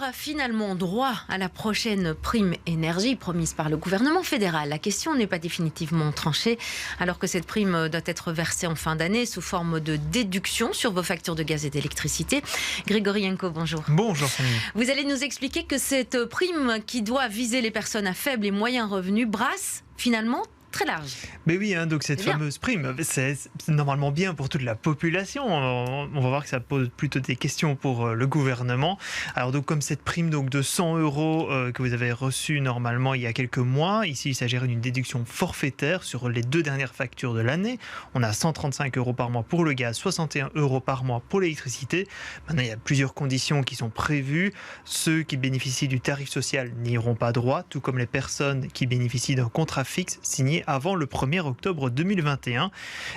aura finalement droit à la prochaine prime énergie promise par le gouvernement fédéral? La question n'est pas définitivement tranchée, alors que cette prime doit être versée en fin d'année sous forme de déduction sur vos factures de gaz et d'électricité. Grégory Henko, bonjour. Bonjour Fanny. Vous allez nous expliquer que cette prime qui doit viser les personnes à faible et moyen revenu brasse finalement très large. Mais oui, donc cette fameuse prime, c'est normalement bien pour toute la population. On va voir que ça pose plutôt des questions pour le gouvernement. Alors donc comme cette prime donc de 100 euros que vous avez reçue normalement il y a quelques mois, ici il s'agirait d'une déduction forfaitaire sur les 2 dernières factures de l'année. On a 135 euros par mois pour le gaz, 61 euros par mois pour l'électricité. Maintenant il y a plusieurs conditions qui sont prévues. Ceux qui bénéficient du tarif social n'y auront pas droit, tout comme les personnes qui bénéficient d'un contrat fixe signé avant le 1er octobre 2021.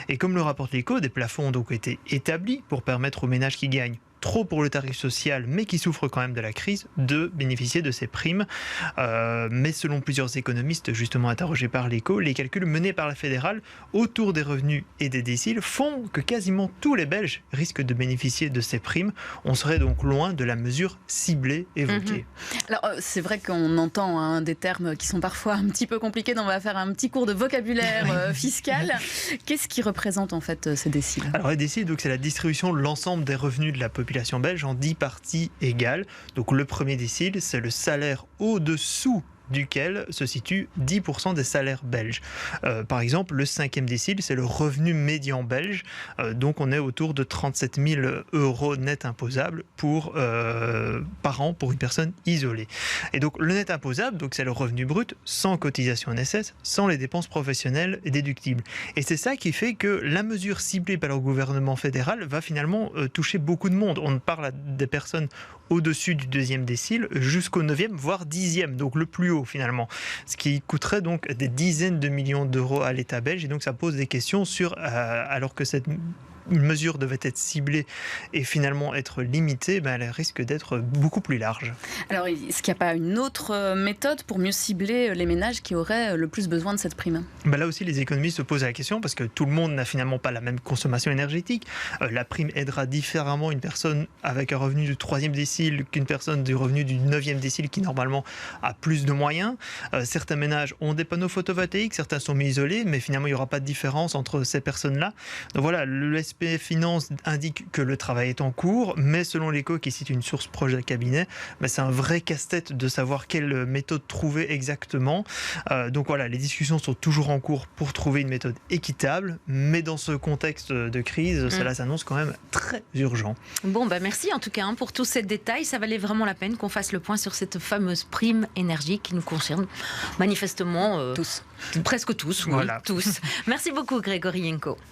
Et comme le rapporte l'Écho, des plafonds ont donc été établis pour permettre aux ménages qui gagnent trop pour le tarif social, mais qui souffrent quand même de la crise, de bénéficier de ces primes. Mais selon plusieurs économistes justement interrogés par l'Écho, les calculs menés par la fédérale autour des revenus et des déciles font que quasiment tous les Belges risquent de bénéficier de ces primes. On serait donc loin de la mesure ciblée évoquée. Alors c'est vrai qu'on entend des termes qui sont parfois un petit peu compliqués, donc on va faire un petit cours de vocabulaire fiscal. Qu'est-ce qui représente en fait ces déciles? Alors les déciles, donc, c'est la distribution de l'ensemble des revenus de la population belge en 10 parties égales. Donc le premier décile, c'est le salaire au-dessous duquel se situent 10% des salaires belges. Par exemple, le 5e décile, c'est le revenu médian belge. Donc on est autour de 37 000 euros net imposables par an pour une personne isolée. Et donc le net imposable, donc c'est le revenu brut sans cotisation NSS, sans les dépenses professionnelles et déductibles. Et c'est ça qui fait que la mesure ciblée par le gouvernement fédéral va finalement toucher beaucoup de monde. On parle des personnes au-dessus du 2e décile jusqu'au 9e, voire 10e, donc le plus haut finalement. Ce qui coûterait donc des dizaines de millions d'euros à l'État belge. Et donc ça pose des questions sur, alors que cette mesure devait être ciblée et finalement être limitée, elle risque d'être beaucoup plus large. Alors, est-ce qu'il n'y a pas une autre méthode pour mieux cibler les ménages qui auraient le plus besoin de cette prime? Là aussi, les économistes se posent la question parce que tout le monde n'a finalement pas la même consommation énergétique. La prime aidera différemment une personne avec un revenu du 3e décile qu'une personne du revenu du 9e décile qui normalement a plus de moyens. Certains ménages ont des panneaux photovoltaïques, certains sont mis isolés, mais finalement il n'y aura pas de différence entre ces personnes-là. Donc voilà, le SPF Finance indique que le travail est en cours, mais selon l'Écho qui cite une source proche d'un cabinet, c'est un vrai casse-tête de savoir quelle méthode trouver exactement. Donc voilà, les discussions sont toujours en cours pour trouver une méthode équitable, mais dans ce contexte de crise, cela s'annonce quand même très urgent. Bon, merci en tout cas pour tous ces détails. Ça valait vraiment la peine qu'on fasse le point sur cette fameuse prime énergie qui nous concerne manifestement tous. Presque tous, oui, voilà. Tous. Merci beaucoup Grégory Henko.